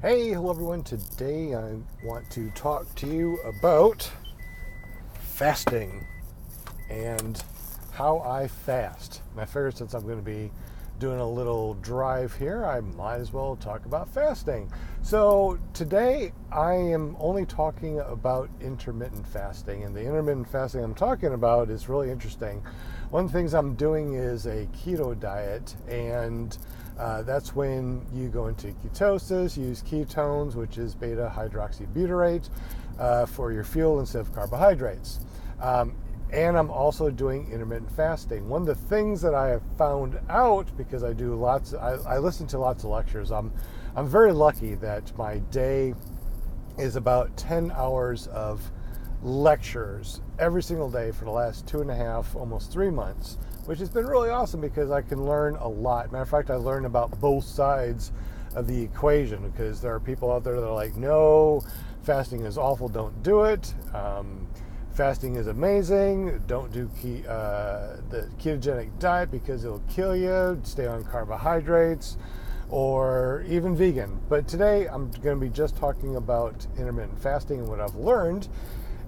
Hey, hello everyone. Today I want to talk to you about fasting and how I fast. And I figured since I'm going to be doing a little drive here, I might as well talk about fasting. So today I am only talking about intermittent fasting, and the intermittent fasting I'm talking about is really interesting. One of the things I'm doing is a keto diet, and that's when you go into ketosis, use ketones, which is beta hydroxybutyrate, for your fuel instead of carbohydrates. And I'm also doing intermittent fasting. One of the things that I have found out, because I listen to lots of lectures. I'm very lucky that my day is about 10 hours of lectures every single day for the last 2.5, almost 3 months, which has been really awesome because I can learn a lot. Matter of fact, I learn about both sides of the equation, because there are people out there that are like, no, fasting is awful, don't do it. Fasting is amazing. Don't do the ketogenic diet because it'll kill you. Stay on carbohydrates, or even vegan. But today I'm going to be just talking about intermittent fasting and what I've learned.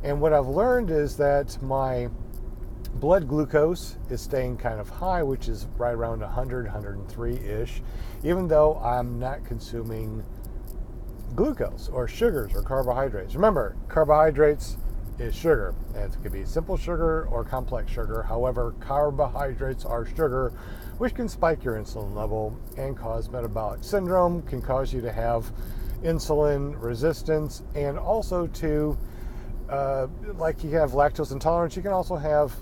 And what I've learned is that my blood glucose is staying kind of high, which is right around 100, 103-ish, even though I'm not consuming glucose or sugars or carbohydrates. Remember, carbohydrates is sugar, and it could be simple sugar or complex sugar. However, carbohydrates are sugar, which can spike your insulin level and cause metabolic syndrome, can cause you to have insulin resistance, and also to, like you have lactose intolerance, you can also have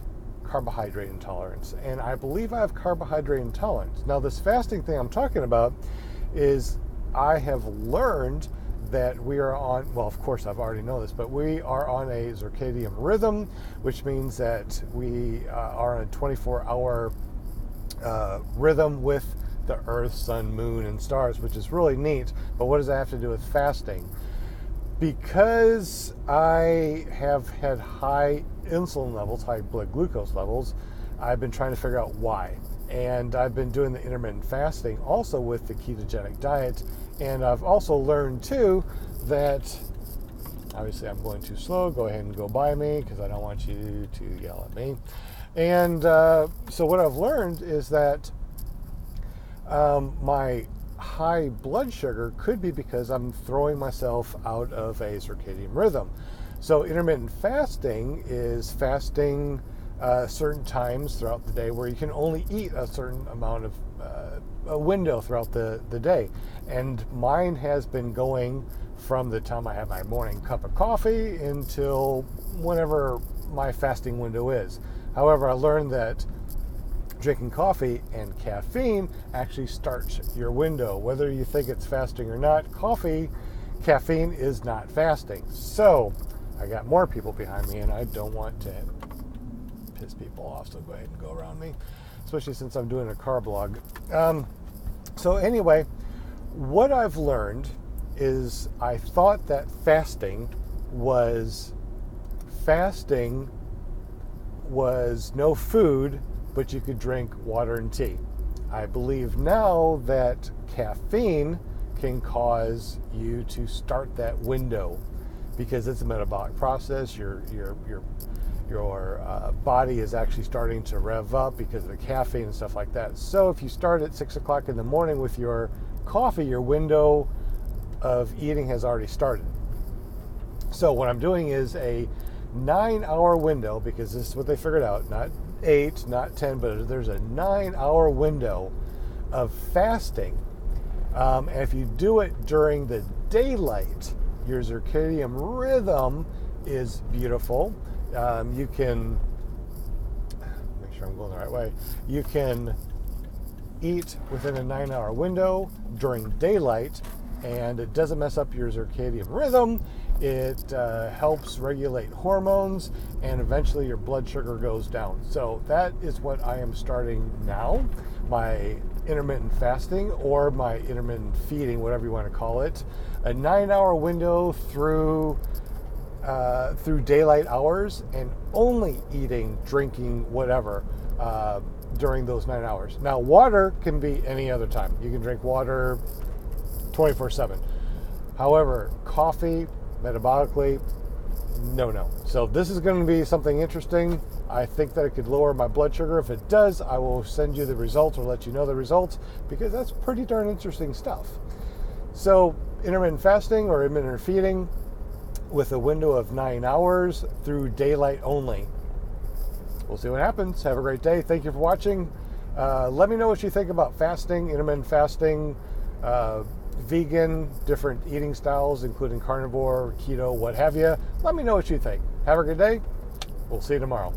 carbohydrate intolerance. And I believe I have carbohydrate intolerance. Now, this fasting thing I'm talking about is I have learned that we are on, well, of course I've already know this, but we are on a circadian rhythm, which means that we are on a 24-hour rhythm with the earth, sun, moon, and stars, which is really neat. But what does that have to do with fasting? Because I have had high insulin levels, high blood glucose levels, I've been trying to figure out why. And I've been doing the intermittent fasting also with the ketogenic diet. And I've also learned too that, obviously I'm going too slow, go ahead and go by me because I don't want you to yell at me. And so what I've learned is that my high blood sugar could be because I'm throwing myself out of a circadian rhythm. So intermittent fasting is fasting certain times throughout the day where you can only eat a certain amount of a window throughout the day. And mine has been going from the time I have my morning cup of coffee until whenever my fasting window is. However, I learned that drinking coffee and caffeine actually starts your window. Whether you think it's fasting or not, caffeine is not fasting. So I got more people behind me, and I don't want to piss people off, so go ahead and go around me, especially since I'm doing a car blog. So anyway, what I've learned is I thought that fasting was no food, but you could drink water and tea. I believe now that caffeine can cause you to start that window because it's a metabolic process. Your body is actually starting to rev up because of the caffeine and stuff like that. So if you start at 6 o'clock in the morning with your coffee, your window of eating has already started. So what I'm doing is a 9-hour window, because this is what they figured out, not 8, not 10, but there's a 9-hour window of fasting. And if you do it during the daylight, your circadian rhythm is beautiful. You can make sure I'm going the right way. You can eat within a 9-hour window during daylight, and it doesn't mess up your circadian rhythm. It helps regulate hormones, and eventually your blood sugar goes down. So that is what I am starting now, my intermittent fasting, or my intermittent feeding, whatever you want to call it. A 9-hour window through daylight hours, and only eating, drinking, whatever during those 9 hours. Now, water can be any other time. You can drink water 24/7. However, coffee, metabolically, no. So this is going to be something interesting. I think that it could lower my blood sugar. If it does, I will send you the results or let you know the results, because that's pretty darn interesting stuff. So intermittent fasting or intermittent feeding with a window of 9 hours through daylight only. We'll see what happens. Have a great day. Thank you for watching. Let me know what you think about fasting, intermittent fasting, vegan, different eating styles, including carnivore, keto, what have you. Let me know what you think. Have a good day. We'll see you tomorrow.